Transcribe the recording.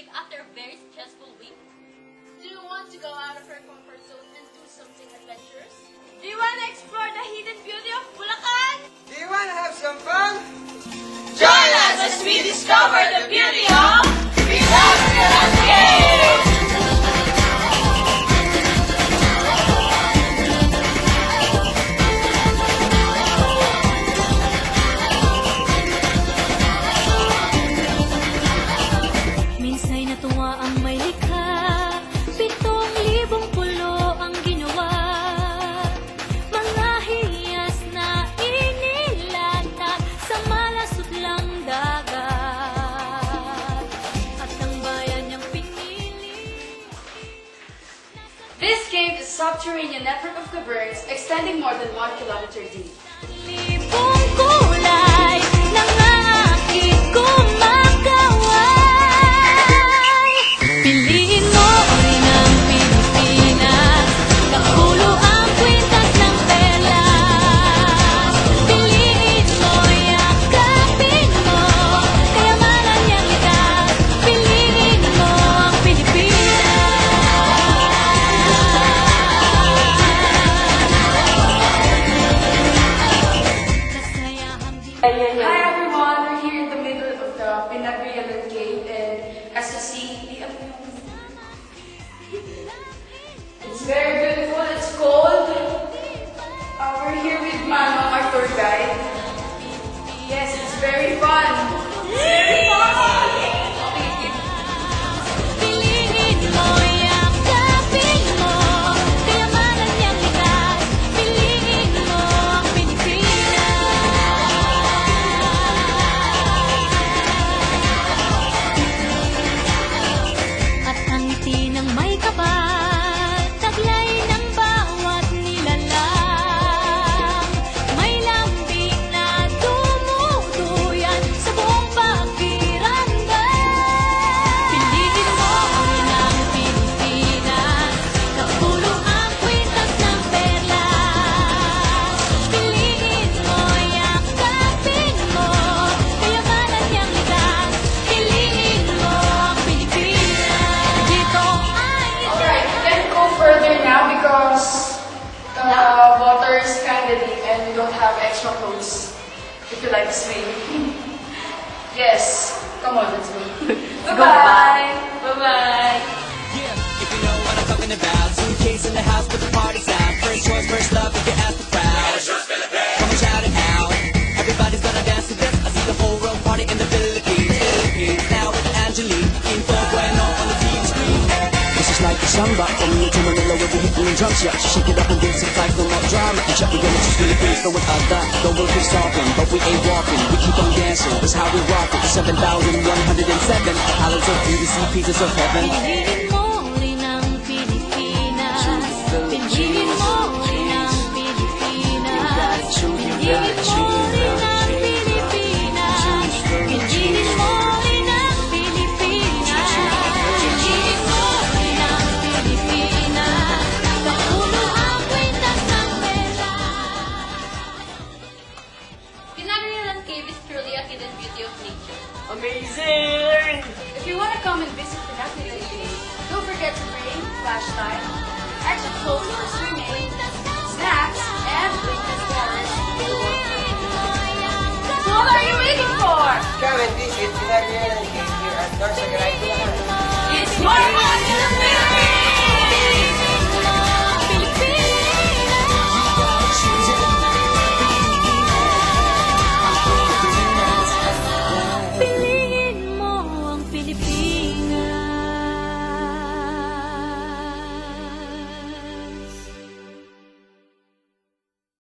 relief after a very stressful week? Do you want to go out of your comfort zone and do something adventurous? Do you want to explore the hidden beauty of Bulacan? Do you want to have some fun? Join us as we discover the beauty of Pinagrilan Cave! Minsa'y natuwa ang may likha, 7,000 pulo ang ginawa. Mga hiyas na inilatag sa malasot lang dagat. At ang bayan niyang pinili. This cave is a subterranean network of caverns extending more than 1 kilometer deep. Libong kulay nangangakit kumakaway. Piliin mo rin ang Pilipinas, kapulo ang kwintas ng perlas. Piliin mo, yakapin mo, kayamanan niyang likas. Piliin mo ang Pilipinas. Hi everyone, we're here in the middle of the Pinagrilan Cave, and as you see, it's very beautiful, it's cold. We're here with Mano, our tour guide. Yes, it's very fun. It's very fun! Piliin mo, yakapin mo, kayamanan niyang likas. Piliin mo ang Pilipinas. At ang ngiti ng may kapal, taglay ng bawat nilalang. May lambing na dumuduyan sa buong pakiramdam. Piliin mo rin ang Pilipinas, kapulo ang kwintas ng perlas. Piliin mo, yakapin mo, kayamanan niyang likas. Piliin mo ang Pilipinas. Dito ay Alright, we can go further now because the water is kind of deep and we don't have extra clothes if you like to swim. Yes, come on, let's go. Bye-bye! Bye-bye! Yeah, if you know what I'm talking about. Suitcase in the house, but the party's out. First choice, first love, if you ask the crowd. Come on, shout it out. Everybody's gonna dance to this. I see the whole world party in the Philippines. Now with Angelique, info bueno on the TV screen. This is like a samba, from New to Manila with the hitting and drums. Yeah, shake it up and dance it like no more drama. And check again, it's just Philippines, no one other. The world keeps talking, but we ain't walking. We keep on dancing, that's how we rock it. 7,107 islands of beauty, see pieces of heaven. Piliin mo rin ang Pilipinas. Piliin mo rin ang Pilipinas. Piliin mo rin ang Pilipinas. Piliin mo rin ang Pilipinas. Piliin mo rin ang Pilipinas. Kapulo ang kwintas ng perlas. Pinagrilan Cave is truly a hidden beauty of nature. Amazing! If you want to come and visit Pinagrilan Cave, don't forget to bring flashlight, extra clothes for swimming, snacks, and latest cameras. So what are you waiting for? Come and visit